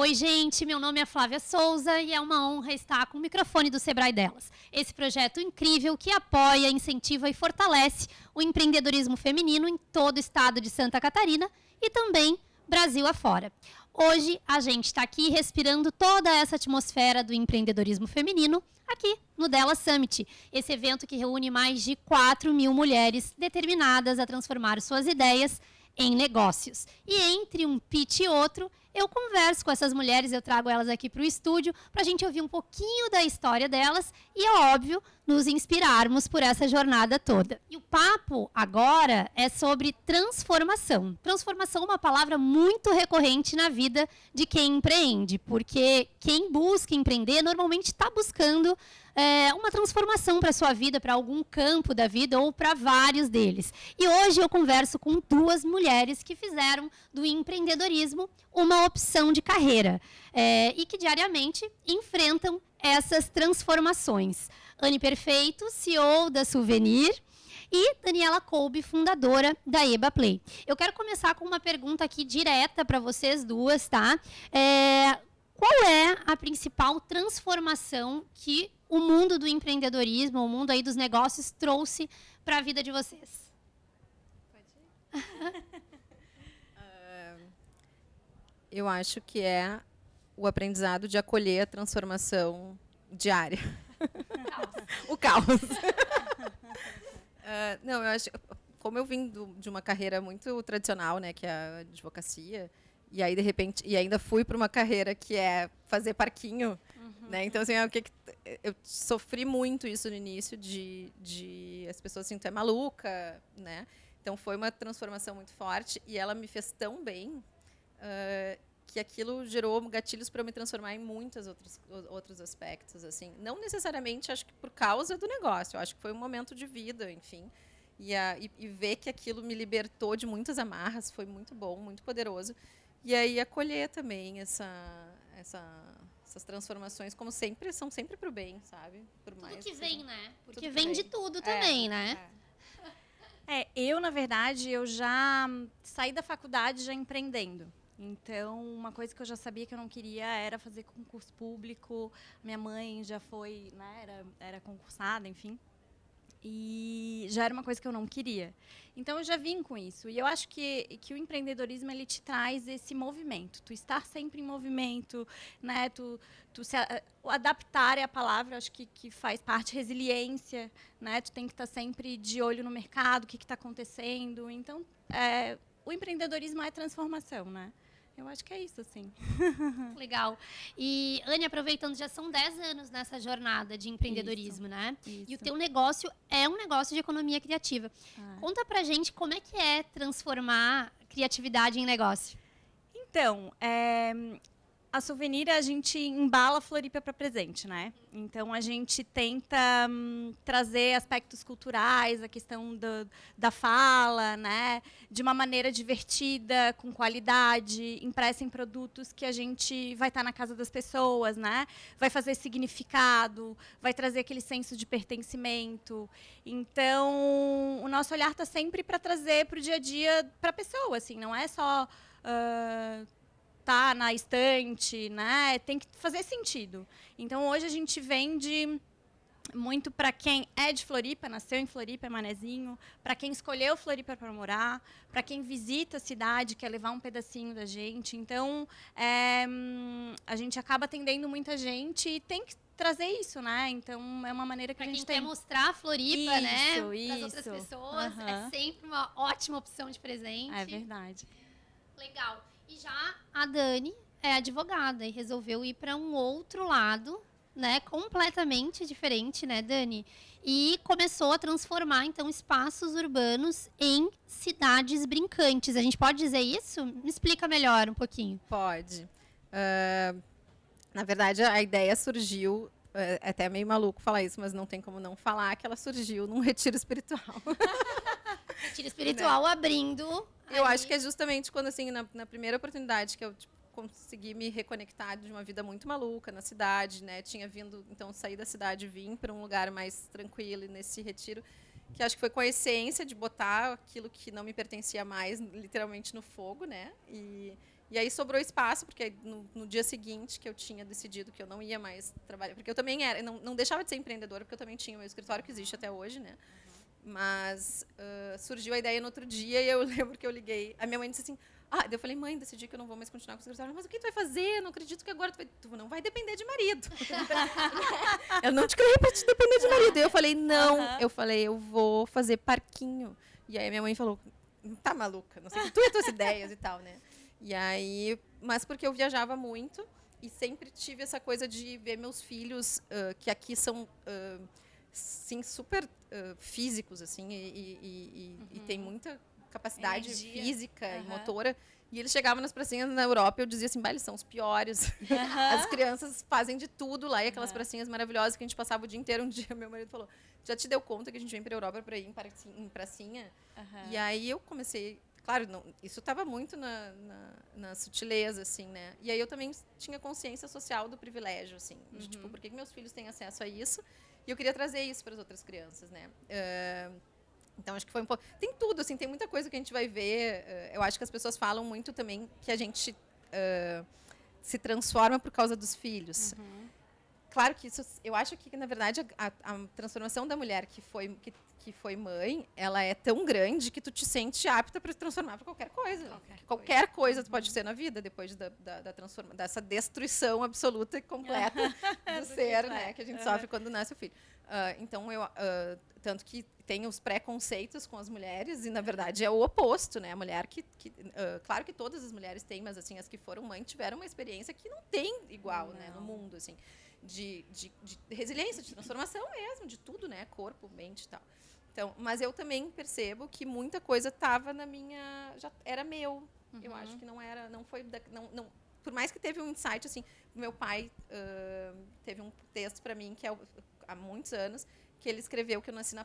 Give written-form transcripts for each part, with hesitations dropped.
Oi, gente, meu nome é Flávia Souza e é uma honra estar com o microfone do Sebrae Delas. Esse projeto incrível que apoia, incentiva e fortalece o empreendedorismo feminino em todo o estado de Santa Catarina e também Brasil afora. Hoje a gente está aqui respirando toda essa atmosfera do empreendedorismo feminino aqui no Delas Summit, esse evento que reúne mais de 4.000 mulheres determinadas a transformar suas ideias em negócios. E entre um pitch e outro, eu converso com essas mulheres, eu trago elas aqui para o estúdio para a gente ouvir um pouquinho da história delas e, é óbvio, nos inspirarmos por essa jornada toda. E o papo agora é sobre transformação. Transformação é uma palavra muito recorrente na vida de quem empreende, porque quem busca empreender normalmente está buscando uma transformação para a sua vida, para algum campo da vida ou para vários deles. E hoje eu converso com duas mulheres que fizeram do empreendedorismo uma opção de carreira e que diariamente enfrentam essas transformações. Anne Perfeito, CEO da Souvenir, e Daniela Kolbe, fundadora da EBA Play. Eu quero começar com uma pergunta aqui direta para vocês duas, tá? Qual é a principal transformação que o mundo do empreendedorismo, o mundo aí dos negócios trouxe para a vida de vocês? Pode ir? Eu acho que é o aprendizado de acolher a transformação diária. O caos. Não, eu acho, como eu vim de uma carreira muito tradicional, né, que é a advocacia, e aí de repente, e ainda fui para uma carreira que é fazer parquinho, né? Então assim, eu sofri muito isso no início de as pessoas assim, tu é maluca, né? Então foi uma transformação muito forte e ela me fez tão bem que aquilo gerou gatilhos para eu me transformar em muitos outros aspectos, assim. Não necessariamente, acho que por causa do negócio. Eu acho que foi um momento de vida, enfim. E ver que aquilo me libertou de muitas amarras foi muito bom, muito poderoso. E aí acolher também essas transformações, como sempre, são sempre para o bem, sabe? Por Tudo mais que vem, né? Porque tudo vem de tudo também, né? Eu, na verdade, eu já saí da faculdade já empreendendo. Então, uma coisa que eu já sabia que eu não queria era fazer concurso público. Minha mãe já foi, né, era concursada, enfim. E já era uma coisa que eu não queria. Então, eu já vim com isso. E eu acho que o empreendedorismo, ele te traz esse movimento. Tu estar sempre em movimento, né? O adaptar é a palavra, acho que faz parte. Resiliência, né? Tu tem que estar sempre de olho no mercado, o que está acontecendo. Então, o empreendedorismo é transformação, né? Eu acho que é isso, assim. Legal. E, Anne, aproveitando, já são 10 anos nessa jornada de empreendedorismo, Isso, né? isso. E o teu negócio é um negócio de economia criativa. Conta pra gente como é que é transformar criatividade em negócio. Então, a Souvenir, a gente embala a Floripa para presente, né? Então, a gente tenta trazer aspectos culturais, a questão da fala, né? De uma maneira divertida, com qualidade, impressa em produtos que a gente vai estar na casa das pessoas, né? Vai fazer significado, vai trazer aquele senso de pertencimento. Então, o nosso olhar está sempre para trazer para o dia a dia para a pessoa, assim, não é só tá na estante, né? Tem que fazer sentido. Então, hoje a gente vende muito para quem é de Floripa, nasceu em Floripa, é manezinho, para quem escolheu Floripa para morar, para quem visita a cidade, quer levar um pedacinho da gente. Então, a gente acaba atendendo muita gente e tem que trazer isso, né? Então, é uma maneira que pra a gente quem tem. quer mostrar a Floripa, né? Para as outras Isso. pessoas. É sempre uma ótima opção de presente. É verdade. Legal. E já a Dani é advogada e resolveu ir para um outro lado, né, completamente diferente, né, Dani? E começou a transformar, então, espaços urbanos em cidades brincantes. A gente pode dizer isso? Me explica melhor um pouquinho. Pode. Na verdade, a ideia surgiu, é até meio maluco falar isso, mas não tem como não falar que ela surgiu num retiro espiritual. Retiro espiritual abrindo. Eu acho que é justamente quando, assim, na primeira oportunidade que eu consegui me reconectar de uma vida muito maluca na cidade, né? Tinha vindo, então, sair da cidade e vim para um lugar mais tranquilo e nesse retiro, que acho que foi com a essência de botar aquilo que não me pertencia mais, literalmente, no fogo, né? E E aí sobrou espaço, porque no dia seguinte que eu tinha decidido que eu não ia mais trabalhar, porque eu também não deixava de ser empreendedora, porque eu também tinha o meu escritório, que existe até hoje, né? Mas surgiu a ideia no outro dia e eu lembro que eu liguei. A minha mãe disse assim, daí eu falei, mãe, decidi que eu não vou mais continuar com o escritório. Mas o que tu vai fazer? Eu não acredito que agora tu não vai depender de marido. Eu não te criei para te depender de marido. E eu falei, não. Eu falei, eu vou fazer parquinho. E aí a minha mãe falou, tá maluca, não sei o que tu e as tuas ideias e tal, né? E aí, mas porque eu viajava muito e sempre tive essa coisa de ver meus filhos, que aqui são, sim, super físicos, assim, e tem muita capacidade energia física e motora. E eles chegavam nas pracinhas na Europa e eu dizia assim, eles são os piores. As crianças fazem de tudo lá, e aquelas pracinhas maravilhosas que a gente passava o dia inteiro. Um dia meu marido falou, já te deu conta que a gente vem para a Europa para ir em pracinha? E aí eu comecei... Claro, isso estava muito na sutileza, assim, né? E aí eu também tinha consciência social do privilégio, assim. De, tipo, por que meus filhos têm acesso a isso? E eu queria trazer isso para as outras crianças, né? Então, acho que foi um pouco... Tem tudo, assim, tem muita coisa que a gente vai ver. Eu acho que as pessoas falam muito também que a gente se transforma por causa dos filhos. Claro que isso... Eu acho que, na verdade, a transformação da mulher que foi mãe, ela é tão grande que tu te sente apta para transformar para qualquer coisa. Qualquer coisa tu pode ser na vida, depois dessa destruição absoluta e completa do ser, né, que a gente sofre quando nasce o filho. Então, tanto que tem os preconceitos com as mulheres, e, na verdade, é o oposto, né? A mulher claro que todas as mulheres têm, mas, assim, as que foram mãe tiveram uma experiência que não tem igual, né, no mundo, assim, de resiliência, de transformação mesmo, de tudo, né? Corpo, mente e tal. Então, mas eu também percebo que muita coisa estava na minha... já era meu. Eu acho que não foi... por mais que teve um insight, assim, meu pai teve um texto para mim, que há muitos anos, que ele escreveu que eu nasci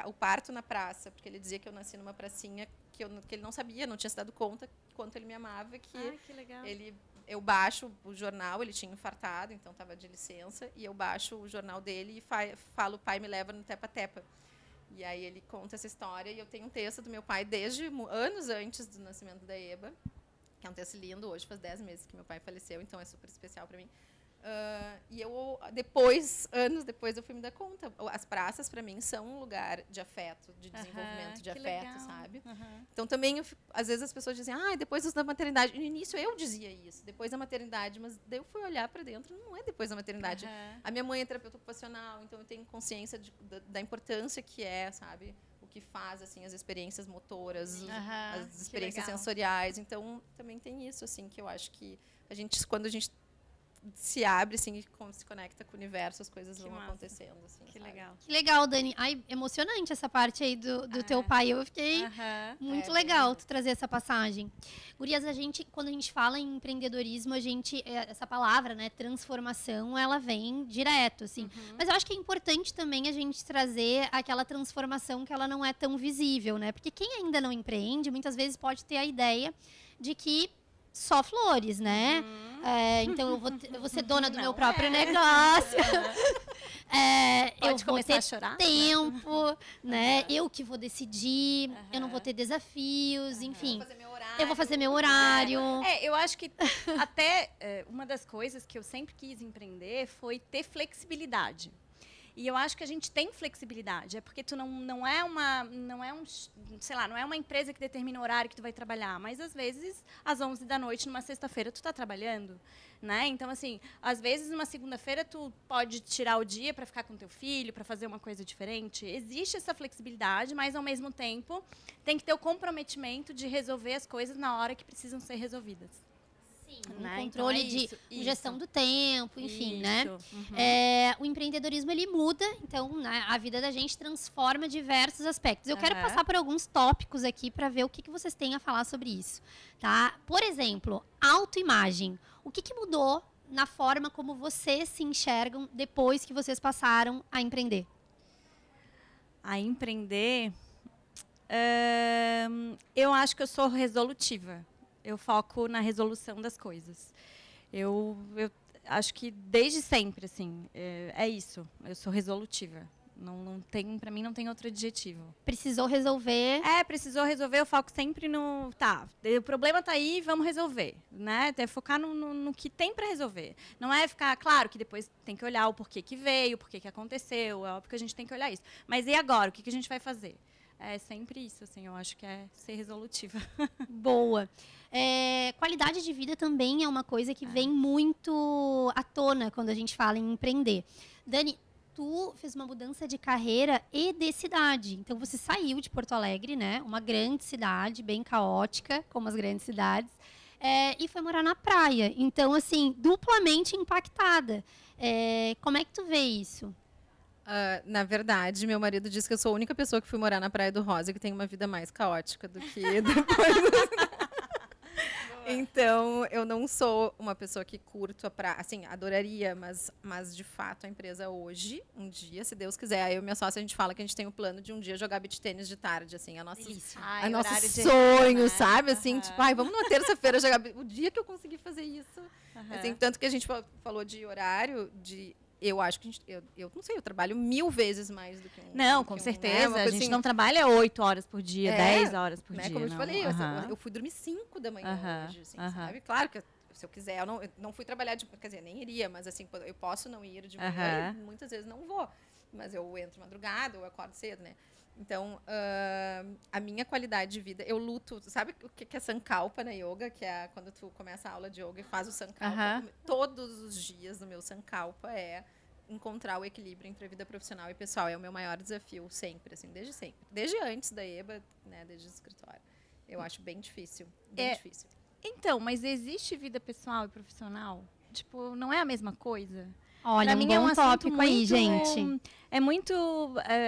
o parto na praça, porque ele dizia que eu nasci numa pracinha que ele não sabia, não tinha se dado conta quanto ele me amava, que legal. Eu baixo o jornal, ele tinha infartado, então estava de licença, e eu baixo o jornal dele e falo, pai, me leva no tepa-tepa. E aí ele conta essa história, e eu tenho um texto do meu pai desde anos antes do nascimento da Eba, que é um texto lindo, hoje faz 10 meses que meu pai faleceu, então é super especial para mim. E anos depois, eu fui me dar conta. As praças, para mim, são um lugar de afeto, de desenvolvimento, de afeto, legal. Sabe? Então, também, às vezes as pessoas dizem, depois da maternidade. No início, eu dizia isso, depois da maternidade, mas daí eu fui olhar para dentro, não é depois da maternidade. A minha mãe é terapeuta ocupacional, então eu tenho consciência da importância que é, sabe? O que faz, assim, as experiências motoras, as experiências sensoriais. Então, também tem isso, assim, que eu acho que quando a gente se abre, assim, e se conecta com o universo, as coisas vão acontecendo, assim, que legal. Que legal, Dani. Ai, emocionante essa parte aí do teu pai. Eu fiquei muito legal tu trazer essa passagem. Gurias, quando a gente fala em empreendedorismo, essa palavra, né, transformação, ela vem direto, assim. Mas eu acho que é importante também a gente trazer aquela transformação que ela não é tão visível, né? Porque quem ainda não empreende, muitas vezes pode ter a ideia de que só flores, né? Então eu vou ser dona do meu próprio negócio. Pode eu vou ter a chorar, tempo, né? Eu que vou decidir, eu não vou ter desafios, enfim. Eu vou fazer meu horário. Eu acho que até uma das coisas que eu sempre quis empreender foi ter flexibilidade. E eu acho que a gente tem flexibilidade. É porque tu não é uma empresa que determina o horário que tu vai trabalhar, mas às vezes às 11 da noite numa sexta-feira tu tá trabalhando, né? Então, assim, às vezes numa segunda-feira tu pode tirar o dia para ficar com teu filho, para fazer uma coisa diferente. Existe essa flexibilidade, mas ao mesmo tempo tem que ter o comprometimento de resolver as coisas na hora que precisam ser resolvidas. Né? Controle de gestão do tempo, enfim, né? O empreendedorismo, ele muda, então, né, a vida da gente transforma diversos aspectos. Eu quero passar por alguns tópicos aqui para ver o que vocês têm a falar sobre isso, tá? Por exemplo, autoimagem. O que mudou na forma como vocês se enxergam depois que vocês passaram a empreender? A empreender, eu acho que eu sou resolutiva. Eu foco na resolução das coisas. Eu acho que desde sempre, assim, é isso. Eu sou resolutiva. Não tem, para mim não tem outro adjetivo. Precisou resolver. Precisou resolver, eu foco sempre no... Tá, o problema tá aí, vamos resolver, né? É focar no que tem para resolver. Não é ficar... Claro que depois tem que olhar o porquê que veio, o porquê que aconteceu, é óbvio que a gente tem que olhar isso. Mas e agora? O que a gente vai fazer? É sempre isso, assim, eu acho que é ser resolutiva. Boa. Qualidade de vida também é uma coisa que vem muito à tona quando a gente fala em empreender. Dani, tu fez uma mudança de carreira e de cidade. Então, você saiu de Porto Alegre, né? Uma grande cidade, bem caótica, como as grandes cidades, e foi morar na praia. Então, assim, duplamente impactada. Como é que tu vê isso? Na verdade, meu marido disse que eu sou a única pessoa que fui morar na Praia do Rosa que tem uma vida mais caótica do que depois. Então, eu não sou uma pessoa que curto a praia. Assim, adoraria, mas de fato a empresa hoje, um dia, se Deus quiser, eu e minha sócia, a gente fala que a gente tem o plano de um dia jogar beach tênis de tarde, assim, a nosso sonho, sabe? Assim, tipo, vamos numa terça-feira jogar. O dia que eu conseguir fazer isso. Assim, tanto que a gente falou de horário, eu acho que eu não sei, eu trabalho 1000 vezes mais do que um. Não, com certeza. A gente não trabalha 8 horas por dia, 10 horas por dia. Como eu te falei, Uhum. eu fui dormir 5 da manhã hoje, assim, sabe? Claro que se eu quiser, eu não fui trabalhar quer dizer, nem iria, mas assim, eu posso não ir de manhã, e muitas vezes não vou. Mas eu entro madrugada, eu acordo cedo, né? Então, a minha qualidade de vida, eu luto. Sabe o que é sankalpa na yoga? Que é quando tu começa a aula de yoga e faz o sankalpa. Todos os dias no meu sankalpa é encontrar o equilíbrio entre a vida profissional e pessoal. É o meu maior desafio sempre, assim, desde sempre. Desde antes da EBA, né, desde o escritório. Eu acho bem difícil, difícil. Então, mas existe vida pessoal e profissional? Tipo, não é a mesma coisa? Olha, pra mim é um tópico muito, aí, gente. É muito...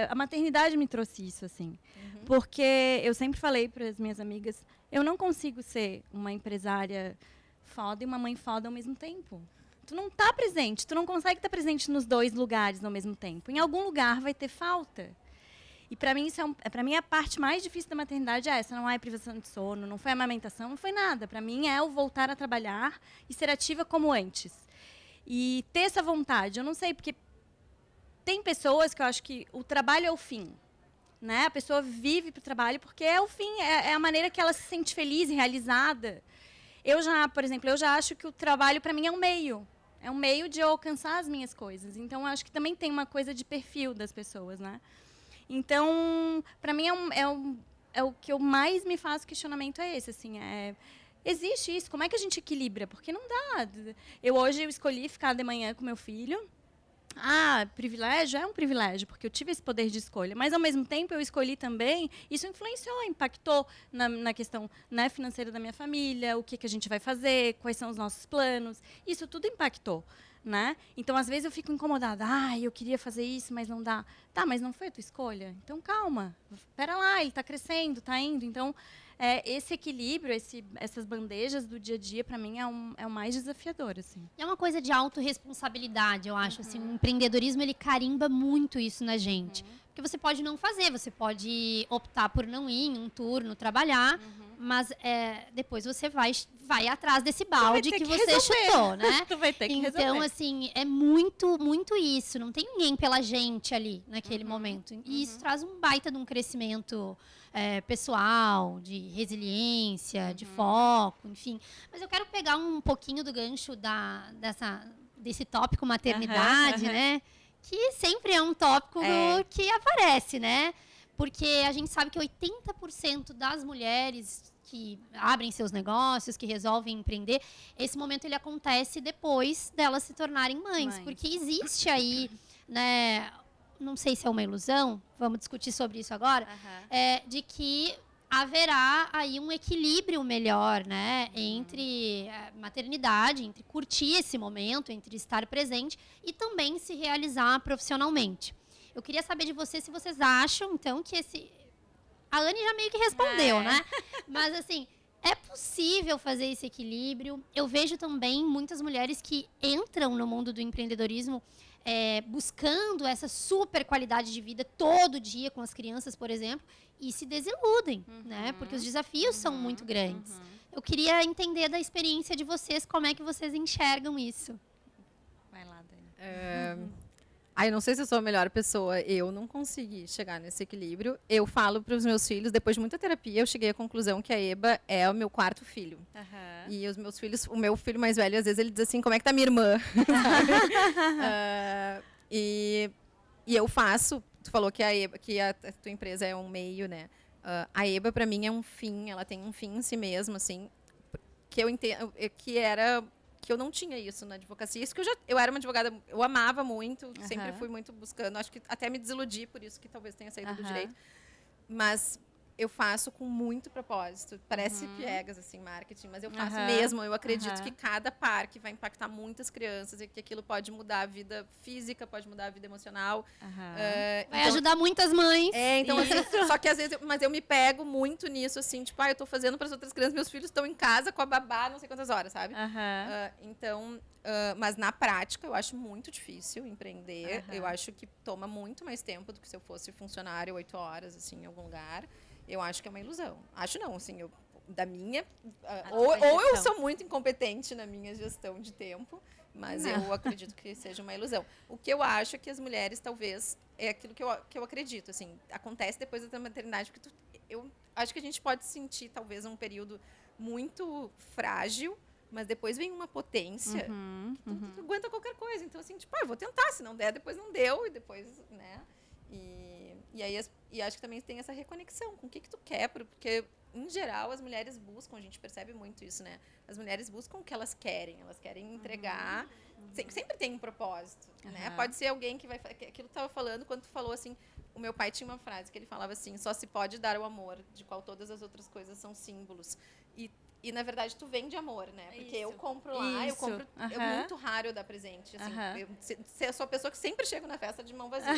a maternidade me trouxe isso, assim. Porque eu sempre falei para as minhas amigas, eu não consigo ser uma empresária foda e uma mãe foda ao mesmo tempo. Tu não tá presente, tu não consegue estar presente nos 2 lugares ao mesmo tempo. Em algum lugar vai ter falta. E para mim, para mim, a parte mais difícil da maternidade é essa. Não é privação de sono, não foi amamentação, não foi nada. Para mim, é o voltar a trabalhar e ser ativa como antes. E ter essa vontade. Eu não sei, porque tem pessoas que eu acho que o trabalho é o fim. Né? A pessoa vive para o trabalho porque é o fim, é a maneira que ela se sente feliz e realizada. Por exemplo, eu já acho que o trabalho, para mim, é um meio. É um meio de eu alcançar as minhas coisas. Então, eu acho que também tem uma coisa de perfil das pessoas, né? Então, para mim, é o que eu mais me faço questionamento é esse, assim, existe isso, como é que a gente equilibra? Porque não dá. Hoje eu escolhi ficar de manhã com meu filho. Privilégio? É um privilégio, porque eu tive esse poder de escolha. Mas, ao mesmo tempo, eu escolhi também, isso influenciou, impactou na questão, né, financeira da minha família, o que a gente vai fazer, quais são os nossos planos. Isso tudo impactou. Né? Então, às vezes, eu fico incomodada. Eu queria fazer isso, mas não dá. Tá, mas não foi a tua escolha? Então, calma. Espera lá, ele está crescendo, está indo. Então, esse equilíbrio, essas bandejas do dia a dia, para mim, é o mais desafiador. Assim. É uma coisa de autorresponsabilidade, eu acho. Assim, o empreendedorismo, ele carimba muito isso na gente. Porque você pode não fazer, você pode optar por não ir em um turno, trabalhar, mas depois você vai atrás desse balde que você chutou, né? Tu vai ter que resolver. Então, assim, é muito, muito isso. Não tem ninguém pela gente ali, naquele momento. E isso traz um baita de um crescimento pessoal, de resiliência, de foco, enfim. Mas eu quero pegar um pouquinho do gancho desse tópico maternidade, né? Que sempre é um tópico que aparece, né? Porque a gente sabe que 80% das mulheres que abrem seus negócios, que resolvem empreender, esse momento ele acontece depois delas se tornarem mães. Porque existe aí, né, não sei se é uma ilusão, vamos discutir sobre isso agora, de que haverá aí um equilíbrio melhor, né, entre maternidade, entre curtir esse momento, entre estar presente e também se realizar profissionalmente. Eu queria saber de vocês se vocês acham, então, que a Anne já meio que respondeu, né? Mas, assim, é possível fazer esse equilíbrio. Eu vejo também muitas mulheres que entram no mundo do empreendedorismo buscando essa super qualidade de vida todo dia com as crianças, por exemplo, e se desiludem, né? Porque os desafios são muito grandes. Eu queria entender da experiência de vocês, como é que vocês enxergam isso. Vai lá, Dani. eu não sei se eu sou a melhor pessoa, eu não consegui chegar nesse equilíbrio. Eu falo para os meus filhos, depois de muita terapia, eu cheguei à conclusão que a Eba é o meu 4º filho. E os meus filhos, o meu filho mais velho, às vezes ele diz assim, como é que tá minha irmã? E eu faço, tu falou que a Eba, que a tua empresa é um meio, né? A Eba, para mim, é um fim, ela tem um fim em si mesma, assim, que eu entendo, que eu não tinha isso na advocacia. Isso que eu era uma advogada, eu amava muito, sempre fui muito buscando. Acho que até me desiludi, por isso que talvez tenha saído do direito. Mas eu faço com muito propósito. Parece piegas, assim, marketing, mas eu faço mesmo. Eu acredito que cada parque vai impactar muitas crianças e que aquilo pode mudar a vida física, pode mudar a vida emocional. Vai ajudar muitas mães. Então, assim, só que às vezes, mas eu me pego muito nisso, assim, tipo, eu tô fazendo para as outras crianças, meus filhos estão em casa com a babá não sei quantas horas, sabe? Então, mas na prática, eu acho muito difícil empreender. Eu acho que toma muito mais tempo do que se eu fosse funcionário 8 horas, assim, em algum lugar. Eu acho que é uma ilusão. Acho não, assim, ou eu sou muito incompetente na minha gestão de tempo, mas eu acredito que seja uma ilusão. O que eu acho é que as mulheres, talvez, é aquilo que eu acredito, assim, acontece depois da maternidade, porque eu acho que a gente pode sentir, talvez, um período muito frágil, mas depois vem uma potência que tu aguenta qualquer coisa. Então, assim, tipo, eu vou tentar, se não der, depois não deu, e depois, né? E acho que também tem essa reconexão com o que tu quer, porque, em geral, as mulheres buscam, a gente percebe muito isso, né? As mulheres buscam o que elas querem entregar, sempre tem um propósito, né? Pode ser alguém que vai... Aquilo que tu estava falando, quando tu falou assim, o meu pai tinha uma frase que ele falava assim, só se pode dar o amor, de qual todas as outras coisas são símbolos. E na verdade, tu vende amor, né? Porque eu compro lá, é muito raro eu dar presente. Assim, eu sou a pessoa que sempre chego na festa de mão vazia.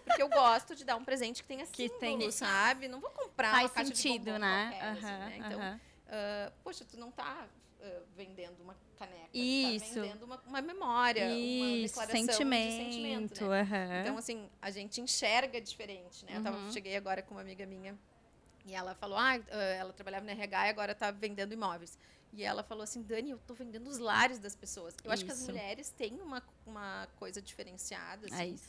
Porque eu gosto de dar um presente que tenha símbolo, sabe? Não vou comprar uma caixa de bombom qualquer, assim, né? Então, poxa, tu não tá vendendo uma caneca. Tu tá vendendo uma memória, uma declaração de sentimento, né? Então, assim, a gente enxerga diferente, né? Eu cheguei agora com uma amiga minha e ela falou, ela trabalhava na RH e agora está vendendo imóveis. E ela falou assim, Dani, eu estou vendendo os lares das pessoas. Eu acho que as mulheres têm uma coisa diferenciada, assim,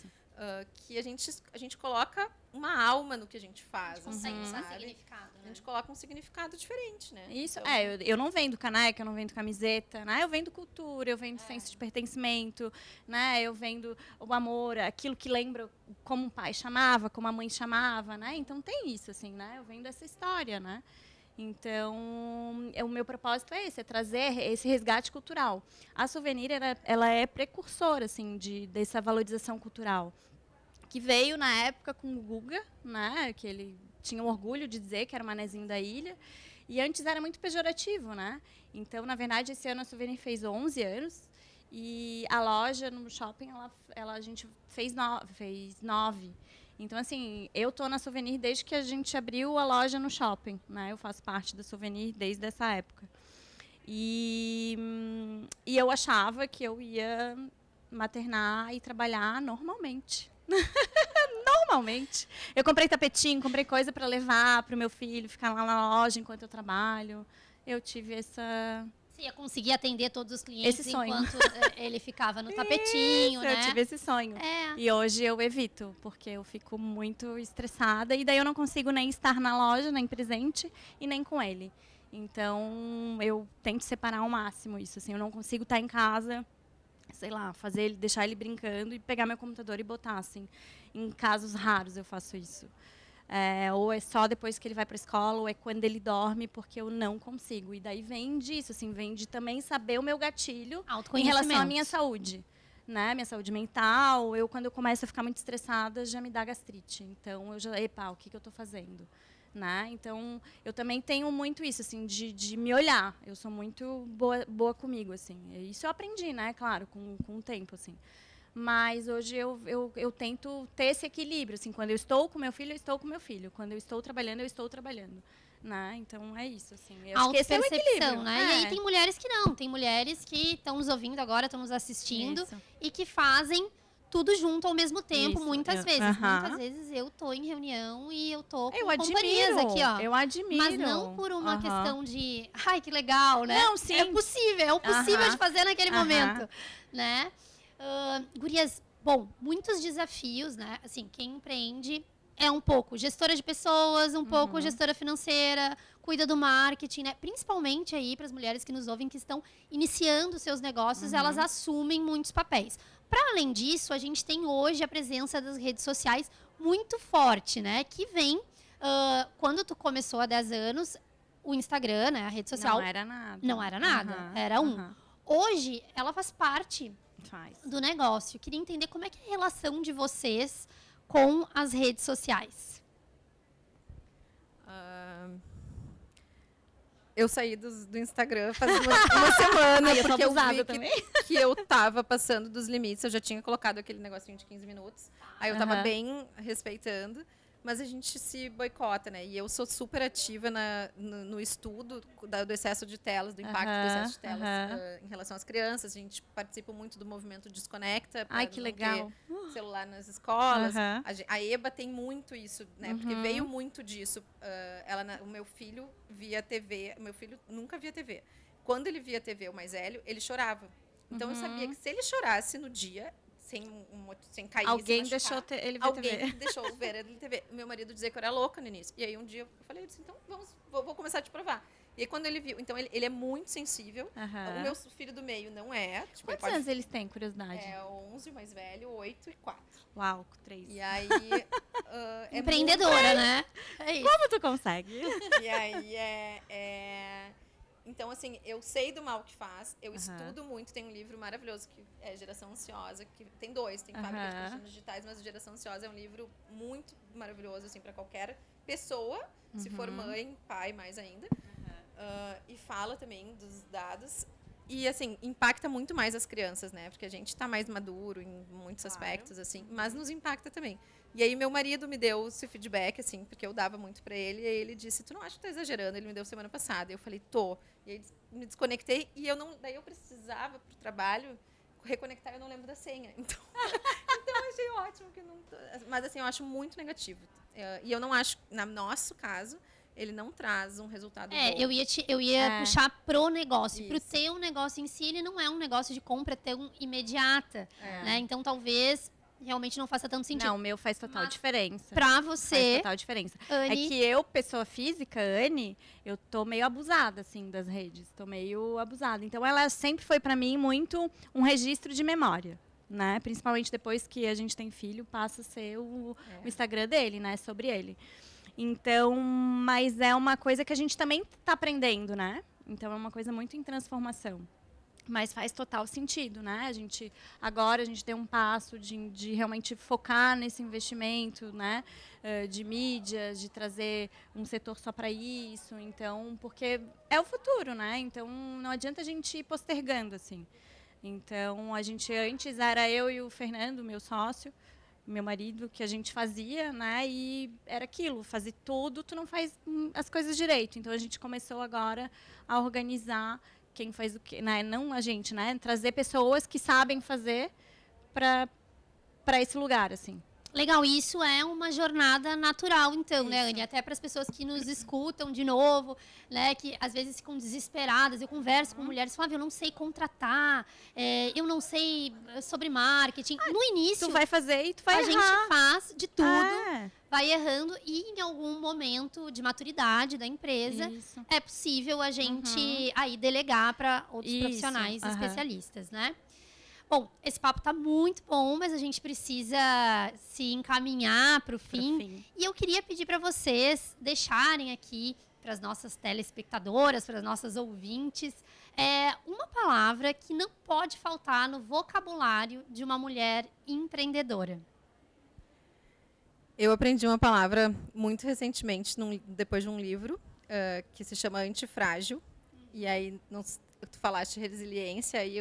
que a gente coloca uma alma no que a gente faz. A gente consegue usar significado, né? A gente coloca um significado diferente, né? Isso, então, eu não vendo caneca, eu não vendo camiseta, né? Eu vendo cultura, eu vendo senso de pertencimento, né? Eu vendo o amor, aquilo que lembra como um pai chamava, como a mãe chamava, né? Então tem isso, assim, né? Eu vendo essa história, né? Então, o meu propósito é esse, é trazer esse resgate cultural. A Souvenir, ela é precursora, assim, dessa valorização cultural, que veio na época com o Guga, né? Que ele tinha orgulho de dizer que era o manezinho da ilha. E antes era muito pejorativo, né? Então, na verdade, esse ano a Souvenir fez 11 anos. E a loja no shopping, a gente fez 9. Então, assim, eu tô na Souvenir desde que a gente abriu a loja no shopping, né? Eu faço parte da Souvenir desde essa época. E eu achava que eu ia maternar e trabalhar normalmente. Normalmente. Eu comprei tapetinho, comprei coisa para levar para o meu filho, ficar lá na loja enquanto eu trabalho. Eu tive essa... Você ia conseguir atender todos os clientes esse sonho. enquanto ele ficava no tapetinho, né? Eu tive esse sonho. E hoje eu evito, porque eu fico muito estressada e daí eu não consigo nem estar na loja, nem presente e nem com ele. Então, eu tento separar ao máximo isso, assim, eu não consigo estar em casa, sei lá, deixar ele brincando e pegar meu computador e botar, assim. Em casos raros eu faço isso. Ou é só depois que ele vai para a escola, ou é quando ele dorme, porque eu não consigo. E daí vem disso, assim, vem de também saber o meu gatilho em relação à minha saúde, né? Minha saúde mental. Quando eu começo a ficar muito estressada, já me dá gastrite. Então, o que eu estou fazendo? Né? Então, eu também tenho muito isso, assim, de me olhar. Eu sou muito boa comigo, assim. Isso eu aprendi, né? Claro, com o tempo, assim. Mas hoje eu tento ter esse equilíbrio, assim, quando eu estou com meu filho, eu estou com meu filho. Quando eu estou trabalhando, eu estou trabalhando. Né? Então, é isso, assim. Eu acho que esse é o equilíbrio. Né? E aí tem mulheres que não. Tem mulheres que estão nos ouvindo agora, estão nos assistindo. Isso. E que fazem tudo junto ao mesmo tempo, muitas vezes. Muitas vezes eu tô em reunião e eu tô com companhias aqui, ó. Eu admiro. Mas não por uma questão de, ai, que legal, né? Não, sim. É possível de fazer naquele momento, né? Gurias, Bom, muitos desafios, né? Assim, quem empreende é um pouco gestora de pessoas, um pouco gestora financeira, cuida do marketing, né? Principalmente aí para as mulheres que nos ouvem que estão iniciando seus negócios, elas assumem muitos papéis. Para além disso, a gente tem hoje a presença das redes sociais muito forte, né? Que vem, quando tu começou há 10 anos, o Instagram, né? A rede social. Não era nada. Não era nada, era um. Hoje, ela faz parte do negócio. Queria entender como é que é a relação de vocês com as redes sociais. Eu saí do Instagram faz uma semana, eu tô porque eu abusada vi também. que eu tava passando dos limites. Eu já tinha colocado aquele negocinho de 15 minutos. Aí eu tava bem respeitando. Mas a gente se boicota, né? E eu sou super ativa no estudo do excesso de telas, do impacto do excesso de telas em relação às crianças. A gente participa muito do movimento Desconecta. Ai, que legal. Celular nas escolas. A EBA tem muito isso, né? Porque veio muito disso. O meu filho via TV. O meu filho nunca via TV. Quando ele via TV, o mais velho, ele chorava. Então eu sabia que se ele chorasse no dia, sem cair, alguém sem deixou machucar, ele ver alguém TV. deixou ver ele TV. Meu marido dizia que eu era louca no início. E aí um dia eu falei, então vou começar a te provar. E aí quando ele viu, então ele é muito sensível. O meu filho do meio não é. Tipo, Quantos anos eles têm, curiosidade? É 11, o mais velho, 8 e 4. Uau, 3. E aí... Empreendedora, né? É isso. Como tu consegue? E aí Então, assim, eu sei do mal que faz, eu estudo muito, tem um livro maravilhoso que é Geração Ansiosa, que tem 2, tem Fábrica de Cotidianos Digitais, mas o Geração Ansiosa é um livro muito maravilhoso, assim, para qualquer pessoa, se for mãe, pai, mais ainda. E fala também dos dados. E, assim, impacta muito mais as crianças, né? Porque a gente está mais maduro em muitos aspectos, assim, mas nos impacta também. E aí meu marido me deu esse feedback, assim, porque eu dava muito para ele, e aí ele disse, tu não acha que tá exagerando? Ele me deu semana passada. Eu falei, tô. E aí me desconectei, e daí eu precisava pro trabalho reconectar, eu não lembro da senha. Então eu achei ótimo que não... Mas, assim, eu acho muito negativo. E eu não acho, no nosso caso, ele não traz um resultado bom. Eu ia puxar pro negócio. Isso. Pro teu negócio em si, ele não é um negócio de compra tão imediata, né? Então, talvez, realmente não faça tanto sentido. Não, o meu faz total diferença. Pra Faz você, total diferença. Anne, É que eu, pessoa física, Anne, eu tô meio abusada, assim, das redes. Tô meio abusada. Então, ela sempre foi, pra mim, muito um registro de memória, né? Principalmente depois que a gente tem filho, passa a ser o Instagram dele, né? Sobre ele. Então, mas é uma coisa que a gente também tá aprendendo, né? Então, é uma coisa muito em transformação. Mas faz total sentido, né? Agora a gente tem um passo de realmente focar nesse investimento, né? De mídia, de trazer um setor só para isso. Então, porque é o futuro, né? Então, não adianta a gente ir postergando, assim. Então, antes era eu e o Fernando, meu sócio, meu marido, que a gente fazia, né? E era aquilo, fazer tudo, tu não faz as coisas direito. Então, a gente começou agora a organizar quem faz o quê, né? Não a gente, né? Trazer pessoas que sabem fazer para esse lugar, assim. legal, isso é uma jornada natural, então, né, Anne? Até para as pessoas que nos escutam de novo, né, que às vezes ficam desesperadas. Eu converso com mulheres, Flávia, eu não sei contratar, eu não sei sobre marketing. No início, Tu vai fazer e tu vai a errar. gente faz de tudo, É. vai errando e em algum momento de maturidade da empresa Isso. é possível a gente aí delegar para outros Isso, profissionais aham. especialistas, né? Bom, esse papo tá muito bom, mas a gente precisa se encaminhar para o fim. E eu queria pedir para vocês deixarem aqui para as nossas telespectadoras, para as nossas ouvintes, uma palavra que não pode faltar no vocabulário de uma mulher empreendedora. Eu aprendi uma palavra muito recentemente, depois de um livro, que se chama antifrágil. E aí, tu falaste resiliência, e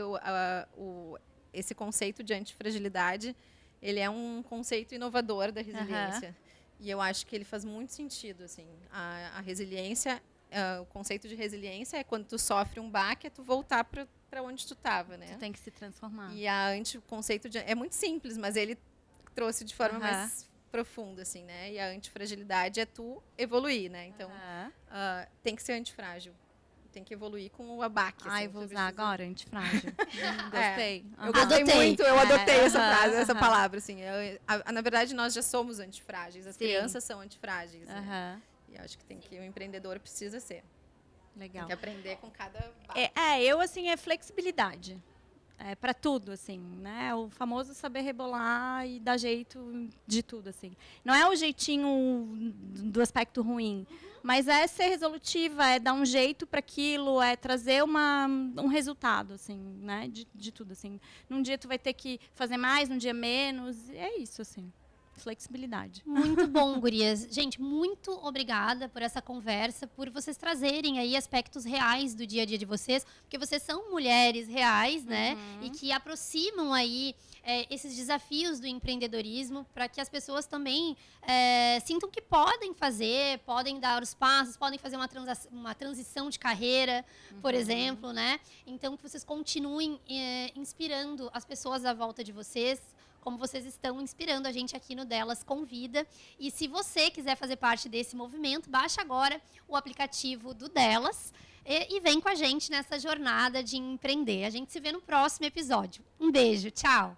esse conceito de antifragilidade, ele é um conceito inovador da resiliência. E eu acho que ele faz muito sentido, assim. A resiliência, o conceito de resiliência é quando tu sofre um baque, é tu voltar para onde tu estava, né? Tu tem que se transformar. E o conceito é muito simples, mas ele trouxe de forma mais profunda, assim, né? E a antifragilidade é tu evoluir, né? Então, tem que ser antifrágil. tem que evoluir com o abaque. Ai, assim, vou você usar precisa- agora, antifrágil. Gostei. Eu gostei muito, eu adotei essa aham, frase, essa aham. palavra, assim. Na verdade, nós já somos antifrágeis, as Sim. crianças são antifrágeis. Né? Aham, E eu acho que o empreendedor precisa ser. Tem legal. que aprender com cada baque. Eu, assim, é flexibilidade. É para tudo, assim, né? O famoso saber rebolar e dar jeito de tudo, assim. Não é o jeitinho do aspecto ruim, mas é ser resolutiva, é dar um jeito para aquilo, é trazer um resultado, assim, né? De tudo, assim. Num dia tu vai ter que fazer mais, num dia menos, é isso, assim. Flexibilidade. Muito bom, gurias. Gente, muito obrigada por essa conversa, por vocês trazerem aí aspectos reais do dia a dia de vocês, porque vocês são mulheres reais, né? E que aproximam aí esses desafios do empreendedorismo para que as pessoas também sintam que podem fazer, podem dar os passos, podem fazer uma transição de carreira, por exemplo, né? Então, que vocês continuem inspirando as pessoas à volta de vocês, como vocês estão inspirando a gente aqui no Delas Convida. E se você quiser fazer parte desse movimento, baixa agora o aplicativo do Delas e vem com a gente nessa jornada de empreender. A gente se vê no próximo episódio. Um beijo, tchau!